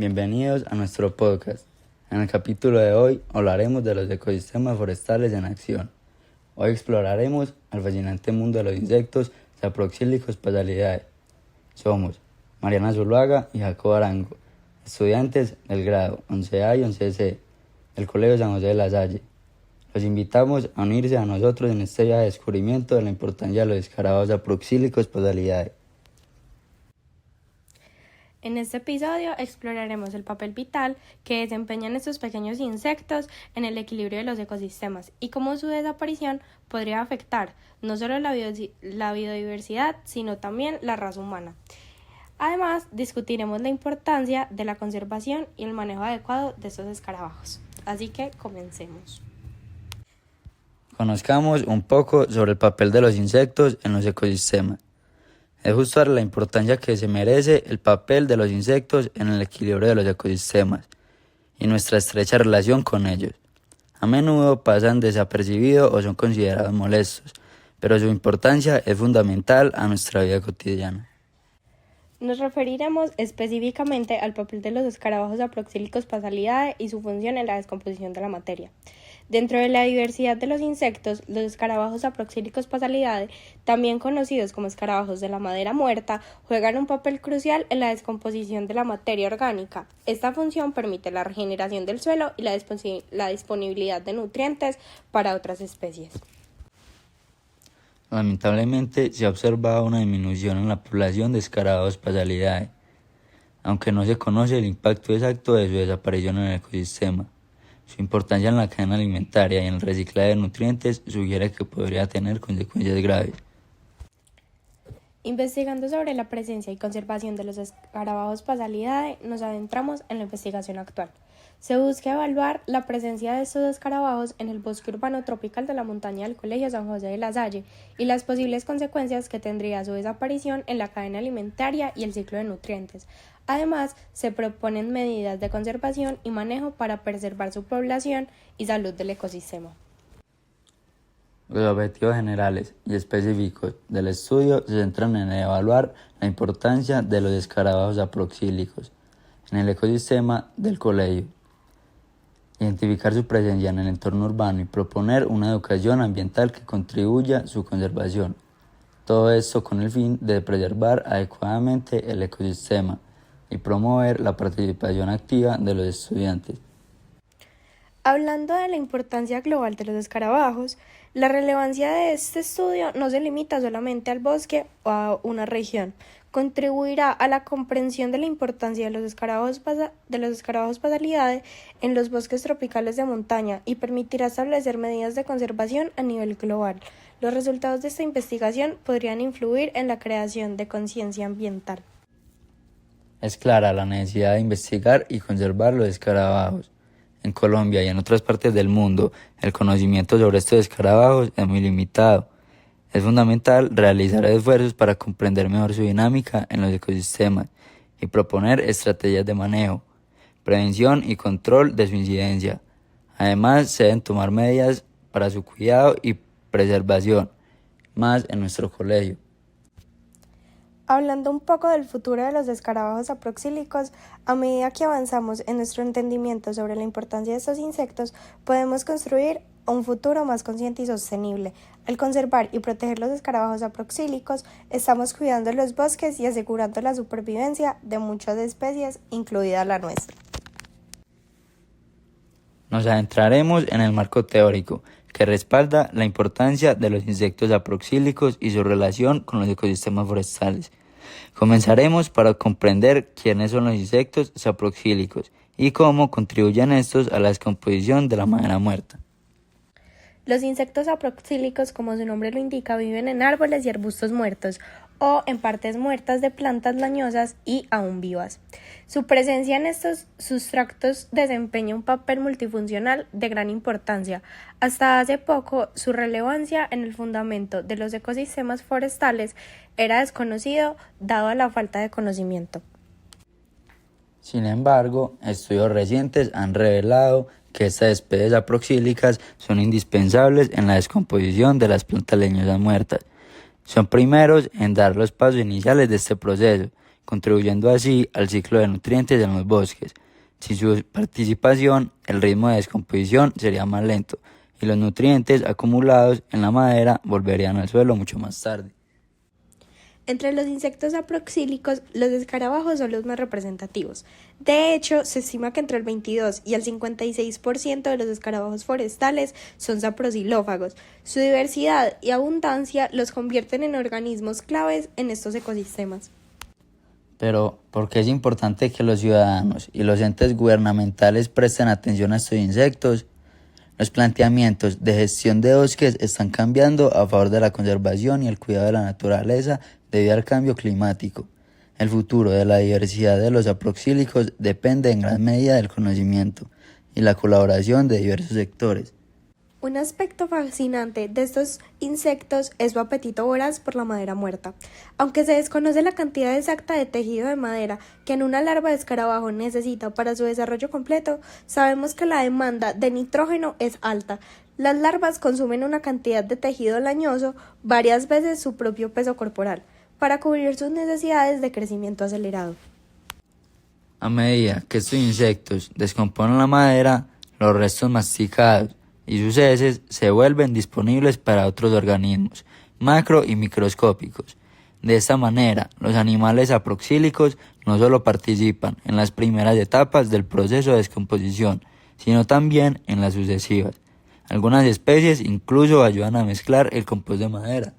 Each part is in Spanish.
Bienvenidos a nuestro podcast. En el capítulo de hoy hablaremos de los ecosistemas forestales en acción. Hoy exploraremos el fascinante mundo de los insectos Saproxylicus phasalidae. Somos Mariana Zuluaga y Jacobo Arango, estudiantes del grado 11A y 11C del Colegio San José de la Salle. Los invitamos a unirse a nosotros en este viaje de descubrimiento de la importancia de los escarabajos Saproxylicus phasalidae. En este episodio exploraremos el papel vital que desempeñan estos pequeños insectos en el equilibrio de los ecosistemas y cómo su desaparición podría afectar no solo la biodiversidad, sino también la raza humana. Además, discutiremos la importancia de la conservación y el manejo adecuado de estos escarabajos. Así que comencemos. Conozcamos un poco sobre el papel de los insectos en los ecosistemas. Es justo dar la importancia que se merece el papel de los insectos en el equilibrio de los ecosistemas y nuestra estrecha relación con ellos. A menudo pasan desapercibidos o son considerados molestos, pero su importancia es fundamental a nuestra vida cotidiana. Nos referiremos específicamente al papel de los escarabajos Saproxylicus phasalidae y su función en la descomposición de la materia. Dentro de la diversidad de los insectos, los escarabajos Saproxylicus phasalidae, también conocidos como escarabajos de la madera muerta, juegan un papel crucial en la descomposición de la materia orgánica. Esta función permite la regeneración del suelo y la disponibilidad de nutrientes para otras especies. Lamentablemente se ha observado una disminución en la población de escarabajos phasalidae, aunque no se conoce el impacto exacto de su desaparición en el ecosistema. Su importancia en la cadena alimentaria y en el reciclaje de nutrientes sugiere que podría tener consecuencias graves. Investigando sobre la presencia y conservación de los escarabajos phasalidae, nos adentramos en la investigación actual. Se busca evaluar la presencia de estos escarabajos en el bosque urbano tropical de la montaña del Colegio San José de la Salle y las posibles consecuencias que tendría su desaparición en la cadena alimentaria y el ciclo de nutrientes. Además, se proponen medidas de conservación y manejo para preservar su población y salud del ecosistema. Los objetivos generales y específicos del estudio se centran en evaluar la importancia de los escarabajos saproxílicos en el ecosistema del colegio, identificar su presencia en el entorno urbano y proponer una educación ambiental que contribuya a su conservación. Todo esto con el fin de preservar adecuadamente el ecosistema y promover la participación activa de los estudiantes. Hablando de la importancia global de los escarabajos, la relevancia de este estudio no se limita solamente al bosque o a una región. Contribuirá a la comprensión de la importancia de los escarabajos phasalidae en los bosques tropicales de montaña y permitirá establecer medidas de conservación a nivel global. Los resultados de esta investigación podrían influir en la creación de conciencia ambiental. Es clara la necesidad de investigar y conservar los escarabajos. En Colombia y en otras partes del mundo, el conocimiento sobre estos escarabajos es muy limitado. Es fundamental realizar esfuerzos para comprender mejor su dinámica en los ecosistemas y proponer estrategias de manejo, prevención y control de su incidencia. Además, se deben tomar medidas para su cuidado y preservación, más en nuestro colegio. Hablando un poco del futuro de los escarabajos saproxílicos, a medida que avanzamos en nuestro entendimiento sobre la importancia de estos insectos, podemos construir un futuro más consciente y sostenible. Al conservar y proteger los escarabajos saproxílicos, estamos cuidando los bosques y asegurando la supervivencia de muchas especies, incluida la nuestra. Nos adentraremos en el marco teórico, que respalda la importancia de los insectos saproxílicos y su relación con los ecosistemas forestales. Comenzaremos para comprender quiénes son los insectos saproxílicos y cómo contribuyen estos a la descomposición de la madera muerta. Los insectos saproxílicos, como su nombre lo indica, viven en árboles y arbustos muertos o en partes muertas de plantas leñosas y aún vivas. Su presencia en estos sustratos desempeña un papel multifuncional de gran importancia. Hasta hace poco, su relevancia en el fundamento de los ecosistemas forestales era desconocido dado a la falta de conocimiento. Sin embargo, estudios recientes han revelado que estas especies saproxílicas son indispensables en la descomposición de las plantas leñosas muertas. Son primeros en dar los pasos iniciales de este proceso, contribuyendo así al ciclo de nutrientes en los bosques. Sin su participación, el ritmo de descomposición sería más lento y los nutrientes acumulados en la madera volverían al suelo mucho más tarde. Entre los insectos aproxílicos, los escarabajos son los más representativos. De hecho, se estima que entre el 22 y el 56% de los escarabajos forestales son saproxilófagos. Su diversidad y abundancia los convierten en organismos claves en estos ecosistemas. Pero, ¿por qué es importante que los ciudadanos y los entes gubernamentales presten atención a estos insectos? Los planteamientos de gestión de bosques están cambiando a favor de la conservación y el cuidado de la naturaleza debido al cambio climático. El futuro de la diversidad de los aproxílicos depende en gran medida del conocimiento y la colaboración de diversos sectores. Un aspecto fascinante de estos insectos es su apetito voraz por la madera muerta. Aunque se desconoce la cantidad exacta de tejido de madera que en una larva de escarabajo necesita para su desarrollo completo, sabemos que la demanda de nitrógeno es alta. Las larvas consumen una cantidad de tejido lañoso varias veces su propio peso corporal, para cubrir sus necesidades de crecimiento acelerado. A medida que estos insectos descomponen la madera, los restos masticados y sus heces se vuelven disponibles para otros organismos macro y microscópicos. De esta manera, los animales aproxílicos no solo participan en las primeras etapas del proceso de descomposición, sino también en las sucesivas. Algunas especies incluso ayudan a mezclar el compost de madera.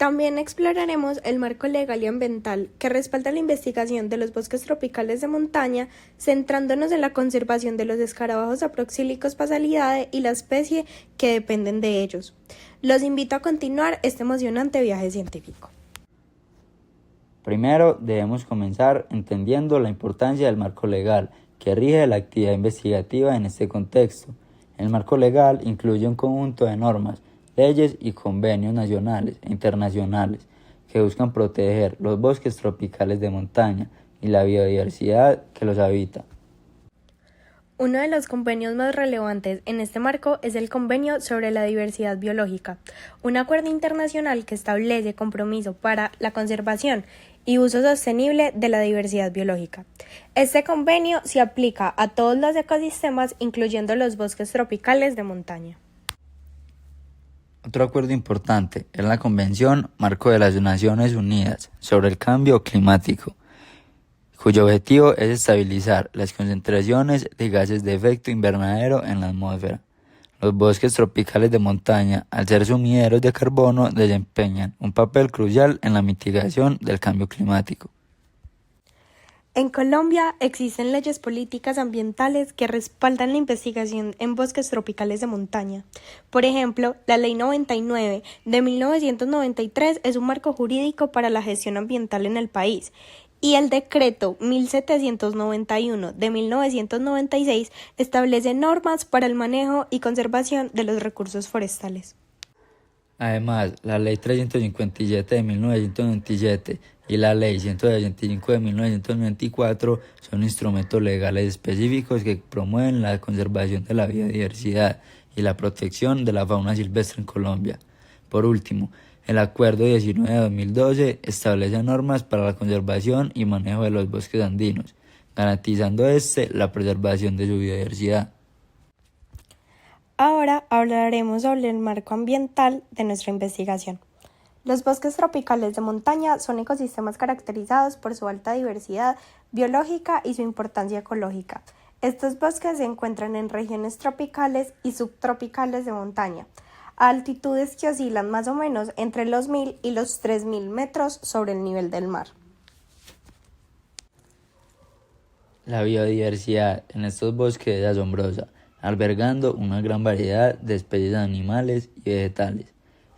También exploraremos el marco legal y ambiental que respalda la investigación de los bosques tropicales de montaña, centrándonos en la conservación de los escarabajos aproxílicos Phasalidae y la especie que dependen de ellos. Los invito a continuar este emocionante viaje científico. Primero, debemos comenzar entendiendo la importancia del marco legal que rige la actividad investigativa en este contexto. El marco legal incluye un conjunto de normas, leyes y convenios nacionales e internacionales que buscan proteger los bosques tropicales de montaña y la biodiversidad que los habita. Uno de los convenios más relevantes en este marco es el Convenio sobre la Diversidad Biológica, un acuerdo internacional que establece compromiso para la conservación y uso sostenible de la diversidad biológica. Este convenio se aplica a todos los ecosistemas, incluyendo los bosques tropicales de montaña. Otro acuerdo importante es la Convención Marco de las Naciones Unidas sobre el Cambio Climático, cuyo objetivo es estabilizar las concentraciones de gases de efecto invernadero en la atmósfera. Los bosques tropicales de montaña, al ser sumideros de carbono, desempeñan un papel crucial en la mitigación del cambio climático. En Colombia existen leyes políticas ambientales que respaldan la investigación en bosques tropicales de montaña. Por ejemplo, la Ley 99 de 1993 es un marco jurídico para la gestión ambiental en el país, y el Decreto 1791 de 1996 establece normas para el manejo y conservación de los recursos forestales. Además, la Ley 357 de 1997 y la Ley 165 de 1994 son instrumentos legales específicos que promueven la conservación de la biodiversidad y la protección de la fauna silvestre en Colombia. Por último, el Acuerdo 19 de 2012 establece normas para la conservación y manejo de los bosques andinos, garantizando la preservación de su biodiversidad. Ahora hablaremos sobre el marco ambiental de nuestra investigación. Los bosques tropicales de montaña son ecosistemas caracterizados por su alta diversidad biológica y su importancia ecológica. Estos bosques se encuentran en regiones tropicales y subtropicales de montaña, a altitudes que oscilan más o menos entre los 1000 y los 3000 metros sobre el nivel del mar. La biodiversidad en estos bosques es asombrosa, albergando una gran variedad de especies animales y vegetales.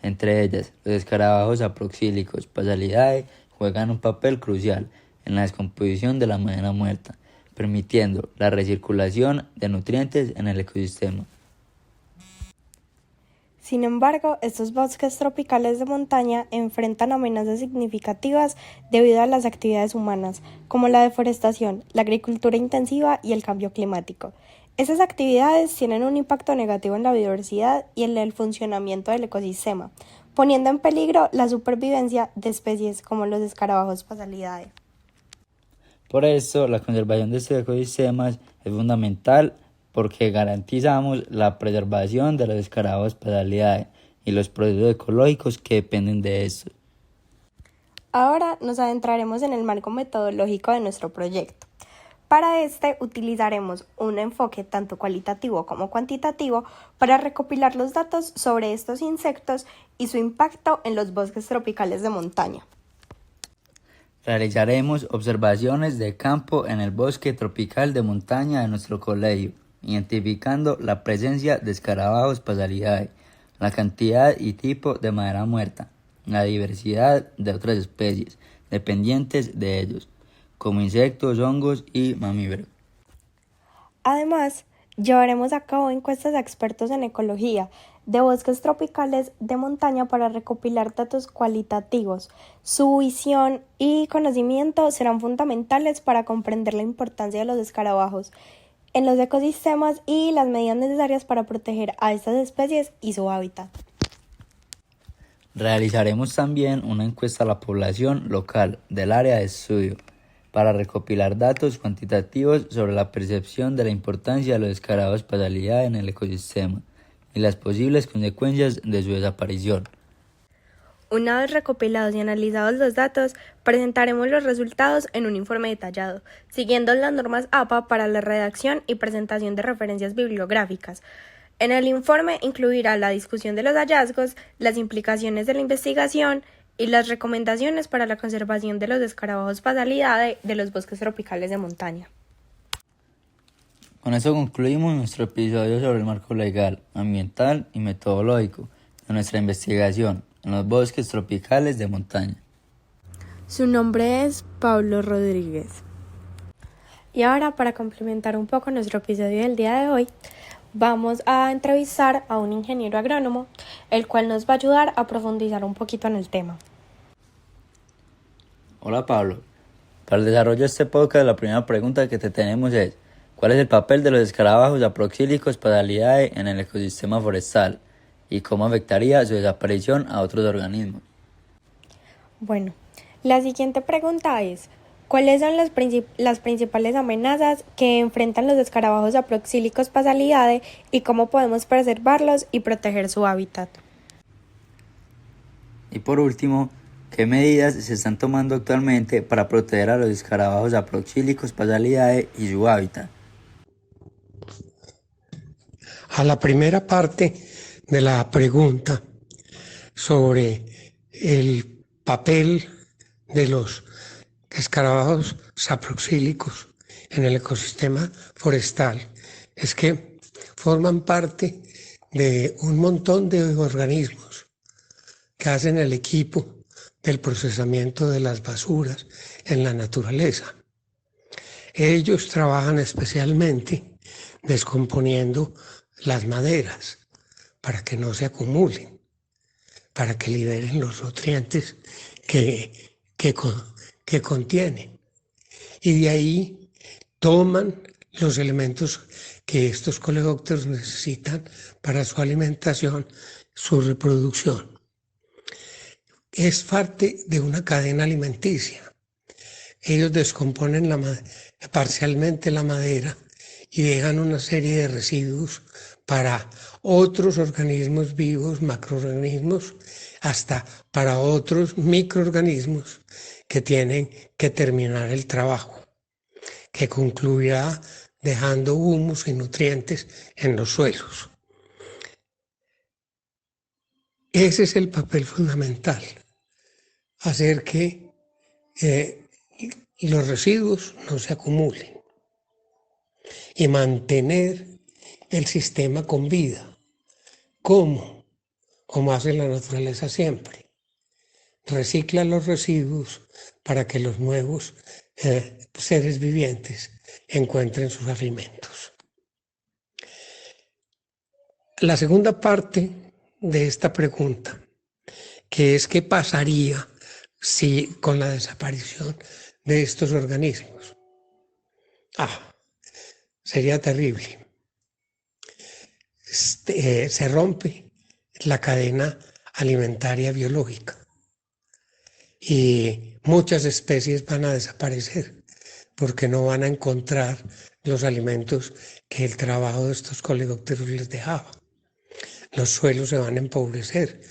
Entre ellas, los escarabajos aproxílicos Phasalidae juegan un papel crucial en la descomposición de la madera muerta, permitiendo la recirculación de nutrientes en el ecosistema. Sin embargo, estos bosques tropicales de montaña enfrentan amenazas significativas debido a las actividades humanas, como la deforestación, la agricultura intensiva y el cambio climático. Estas actividades tienen un impacto negativo en la biodiversidad y en el funcionamiento del ecosistema, poniendo en peligro la supervivencia de especies como los escarabajos Phasalidae. Por eso, la conservación de estos ecosistemas es fundamental porque garantizamos la preservación de los escarabajos Phasalidae y los procesos ecológicos que dependen de estos. Ahora nos adentraremos en el marco metodológico de nuestro proyecto. Para este utilizaremos un enfoque tanto cualitativo como cuantitativo para recopilar los datos sobre estos insectos y su impacto en los bosques tropicales de montaña. Realizaremos observaciones de campo en el bosque tropical de montaña de nuestro colegio, identificando la presencia de escarabajos Phasalidae, la cantidad y tipo de madera muerta, la diversidad de otras especies dependientes de ellos, como insectos, hongos y mamíferos. Además, llevaremos a cabo encuestas a expertos en ecología de bosques tropicales de montaña para recopilar datos cualitativos. Su visión y conocimiento serán fundamentales para comprender la importancia de los escarabajos en los ecosistemas y las medidas necesarias para proteger a estas especies y su hábitat. Realizaremos también una encuesta a la población local del área de estudio para recopilar datos cuantitativos sobre la percepción de la importancia de los escarabajos Phasalidae en el ecosistema y las posibles consecuencias de su desaparición. Una vez recopilados y analizados los datos, presentaremos los resultados en un informe detallado, siguiendo las normas APA para la redacción y presentación de referencias bibliográficas. En el informe incluirá la discusión de los hallazgos, las implicaciones de la investigación y las recomendaciones para la conservación de los escarabajos Phasalidae de los bosques tropicales de montaña. Con eso concluimos nuestro episodio sobre el marco legal, ambiental y metodológico de nuestra investigación en los bosques tropicales de montaña. Su nombre es Pablo Rodríguez. Y ahora, para complementar un poco nuestro episodio del día de hoy, vamos a entrevistar a un ingeniero agrónomo, el cual nos va a ayudar a profundizar un poquito en el tema. Hola Pablo, para el desarrollo de este podcast la primera pregunta que te tenemos es ¿cuál es el papel de los escarabajos aproxílicos Phasalidae en el ecosistema forestal y cómo afectaría su desaparición a otros organismos? Bueno, la siguiente pregunta es ¿cuáles son las principales amenazas que enfrentan los escarabajos aproxílicos Phasalidae y cómo podemos preservarlos y proteger su hábitat? Y por último, ¿qué medidas se están tomando actualmente para proteger a los escarabajos aproxílicos Phasalidae y su hábitat? A la primera parte de la pregunta sobre el papel de los escarabajos saproxílicos en el ecosistema forestal, es que forman parte de un montón de organismos que hacen el equipo del procesamiento de las basuras en la naturaleza. Ellos trabajan especialmente descomponiendo las maderas para que no se acumulen, para que liberen los nutrientes que contienen. Y de ahí toman los elementos que estos coleópteros necesitan para su alimentación, su reproducción. Es parte de una cadena alimenticia. Ellos descomponen parcialmente la madera y dejan una serie de residuos para otros organismos vivos, macroorganismos, hasta para otros microorganismos que tienen que terminar el trabajo, que concluirá dejando humus y nutrientes en los suelos. Ese es el papel fundamental, hacer que los residuos no se acumulen y mantener el sistema con vida. ¿Cómo? Como hace la naturaleza siempre. Recicla los residuos para que los nuevos seres vivientes encuentren sus alimentos. La segunda parte de esta pregunta, que es qué pasaría si con la desaparición de estos organismos. Sería terrible. Se rompe la cadena alimentaria biológica. Y muchas especies van a desaparecer porque no van a encontrar los alimentos que el trabajo de estos coleópteros les dejaba. Los suelos se van a empobrecer,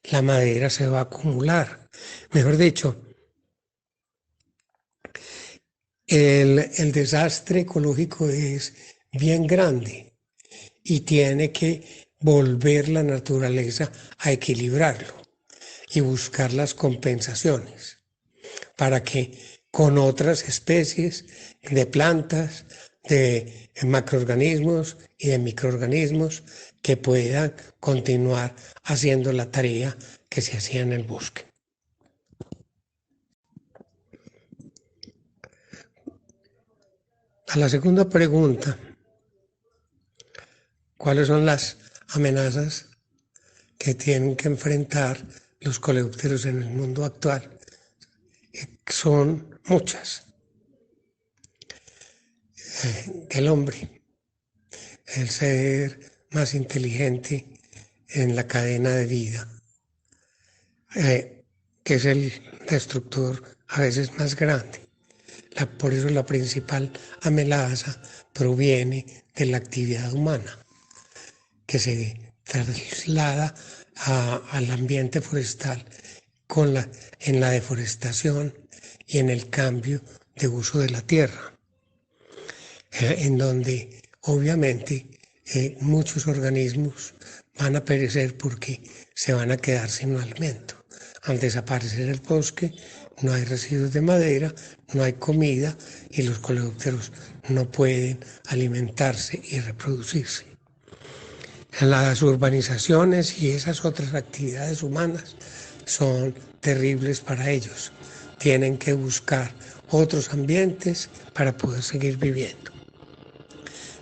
la madera se va a acumular. Mejor dicho, el desastre ecológico es bien grande y tiene que volver la naturaleza a equilibrarlo y buscar las compensaciones para que con otras especies de plantas, de macroorganismos y de microorganismos que puedan continuar haciendo la tarea que se hacía en el bosque. A la segunda pregunta, ¿cuáles son las amenazas que tienen que enfrentar los coleópteros en el mundo actual? Son muchas. El hombre, el ser más inteligente en la cadena de vida, que es el destructor a veces más grande. Por eso la principal amenaza proviene de la actividad humana, que se traslada al ambiente forestal en la deforestación y en el cambio de uso de la tierra, en donde obviamente muchos organismos van a perecer porque se van a quedar sin alimento. Al desaparecer el bosque, no hay residuos de madera, no hay comida y los coleópteros no pueden alimentarse y reproducirse. Las urbanizaciones y esas otras actividades humanas son terribles para ellos. Tienen que buscar otros ambientes para poder seguir viviendo.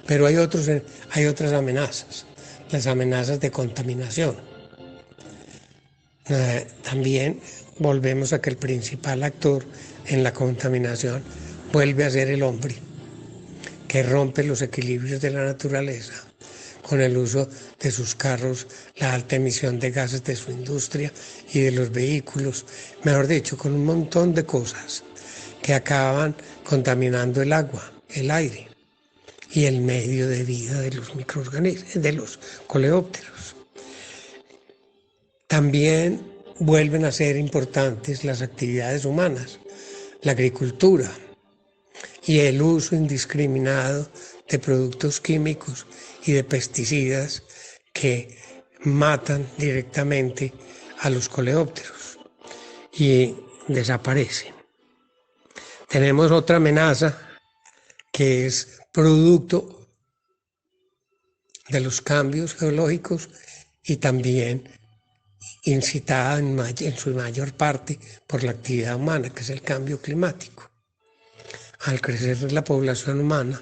Pero hay otras amenazas, las amenazas de contaminación. También volvemos a que el principal actor en la contaminación vuelve a ser el hombre, que rompe los equilibrios de la naturaleza con el uso de sus carros, la alta emisión de gases de su industria y de los vehículos, mejor dicho, con un montón de cosas que acaban contaminando el agua, el aire y el medio de vida de los microorganismos, de los coleópteros. También vuelven a ser importantes las actividades humanas, la agricultura y el uso indiscriminado de productos químicos y de pesticidas que matan directamente a los coleópteros y desaparecen. Tenemos otra amenaza que es producto de los cambios geológicos y también incitada en su mayor parte por la actividad humana, que es el cambio climático. Al crecer la población humana,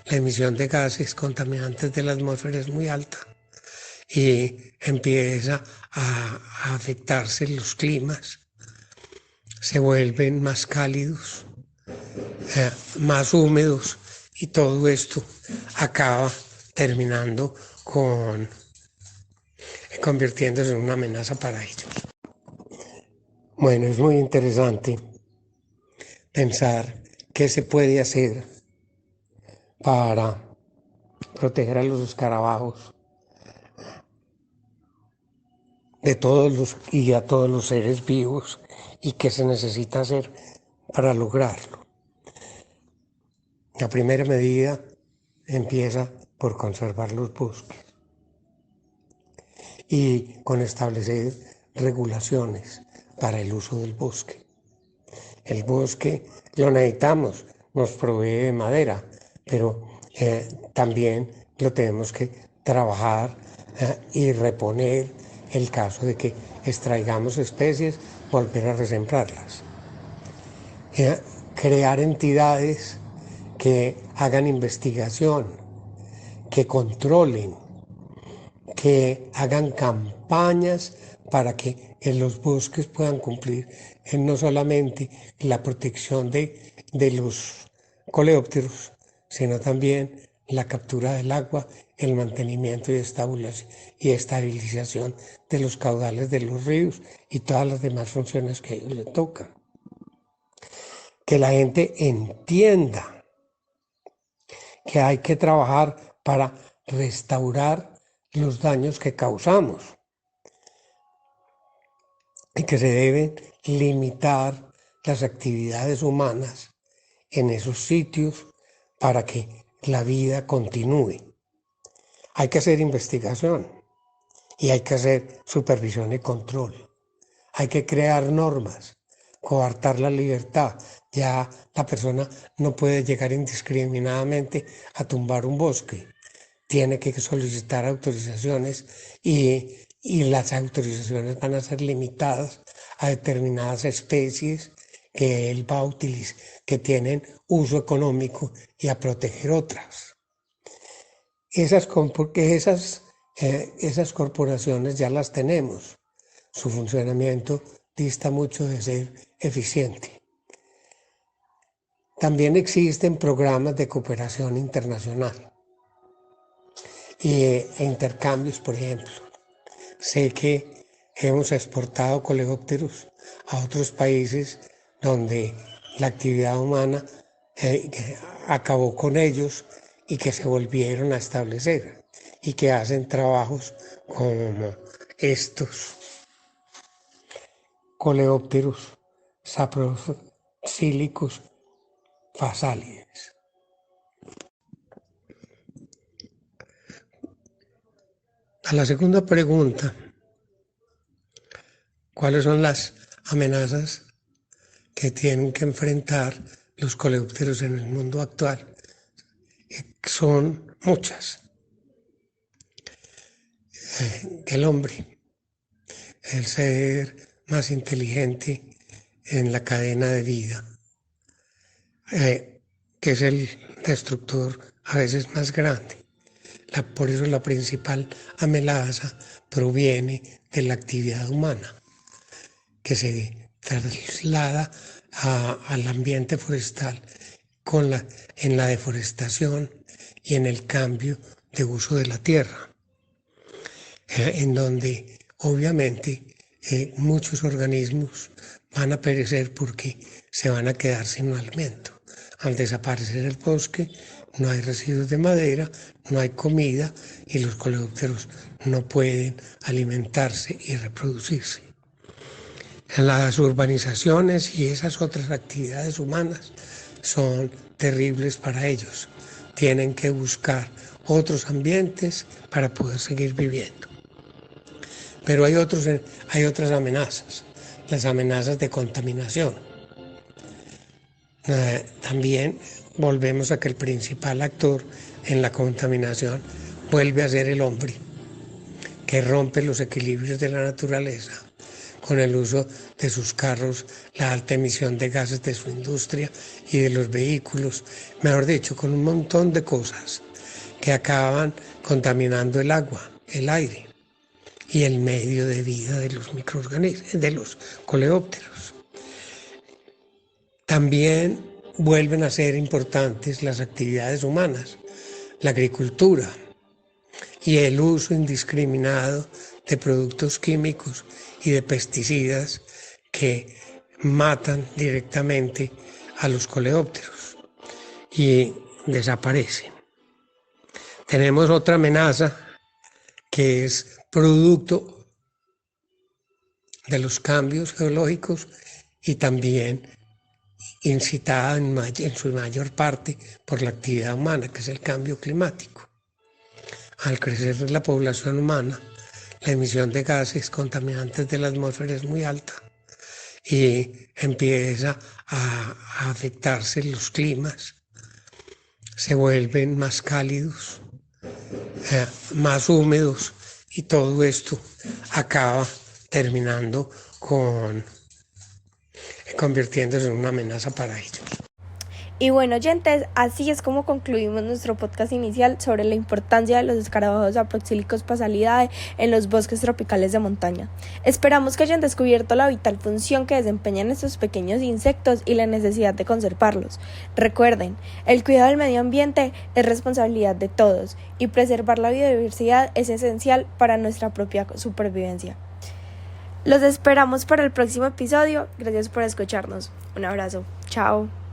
la emisión de gases contaminantes de la atmósfera es muy alta y empieza a afectarse los climas, se vuelven más cálidos, más húmedos y todo esto acaba terminando convirtiéndose en una amenaza para ellos. Bueno, es muy interesante pensar qué se puede hacer para proteger a los escarabajos de todos y a todos los seres vivos y qué se necesita hacer para lograrlo. La primera medida empieza por conservar los bosques y con establecer regulaciones para el uso del bosque. El bosque lo necesitamos, nos provee de madera, pero también lo tenemos que trabajar y reponer el caso de que extraigamos especies, volver a resembrarlas. Crear entidades que hagan investigación, que controlen, que hagan campañas para que en los bosques puedan cumplir no solamente la protección de los coleópteros, sino también la captura del agua, el mantenimiento y estabilización de los caudales de los ríos y todas las demás funciones que a ellos le tocan. Que la gente entienda que hay que trabajar para restaurar los daños que causamos y que se deben limitar las actividades humanas en esos sitios para que la vida continúe. Hay que hacer investigación y hay que hacer supervisión y control. Hay que crear normas, coartar la libertad. Ya la persona no puede llegar indiscriminadamente a tumbar un bosque. Tiene que solicitar autorizaciones y las autorizaciones van a ser limitadas a determinadas especies que él va a utilizar, que tienen uso económico, y a proteger otras. Porque esas corporaciones ya las tenemos. Su funcionamiento dista mucho de ser eficiente. También existen programas de cooperación internacional e intercambios, por ejemplo. Sé que hemos exportado coleópteros a otros países donde la actividad humana acabó con ellos y que se volvieron a establecer y que hacen trabajos como estos coleópteros saprosílicos fasalides. A la segunda pregunta, ¿cuáles son las amenazas que tienen que enfrentar los coleópteros en el mundo actual? Son muchas. El hombre, el ser más inteligente en la cadena de vida, que es el destructor a veces más grande. Por eso la principal amenaza proviene de la actividad humana, que se traslada al ambiente forestal en la deforestación y en el cambio de uso de la tierra, en donde obviamente muchos organismos van a perecer porque se van a quedar sin alimento. Al desaparecer el bosque, no hay residuos de madera, no hay comida y los coleópteros no pueden alimentarse y reproducirse. Las urbanizaciones y esas otras actividades humanas son terribles para ellos. Tienen que buscar otros ambientes para poder seguir viviendo. Pero hay otras amenazas, las amenazas de contaminación. También volvemos a que el principal actor en la contaminación vuelve a ser el hombre, que rompe los equilibrios de la naturaleza con el uso de sus carros, la alta emisión de gases de su industria y de los vehículos, mejor dicho, con un montón de cosas que acaban contaminando el agua, el aire y el medio de vida de los microorganismos, de los coleópteros. También vuelven a ser importantes las actividades humanas, la agricultura y el uso indiscriminado de productos químicos y de pesticidas que matan directamente a los coleópteros y desaparecen. Tenemos otra amenaza que es producto de los cambios geológicos y también incitada en su mayor parte por la actividad humana, que es el cambio climático. Al crecer la población humana, la emisión de gases contaminantes de la atmósfera es muy alta y empieza a afectarse los climas, se vuelven más cálidos, más húmedos, y todo esto acaba terminando convirtiéndose en una amenaza para ellos. Y bueno, oyentes, así es como concluimos nuestro podcast inicial sobre la importancia de los escarabajos Aproxilicos pasalidae en los bosques tropicales de montaña. Esperamos que hayan descubierto la vital función que desempeñan estos pequeños insectos y la necesidad de conservarlos. Recuerden, el cuidado del medio ambiente es responsabilidad de todos y preservar la biodiversidad es esencial para nuestra propia supervivencia. Los esperamos para el próximo episodio. Gracias por escucharnos. Un abrazo. Chao.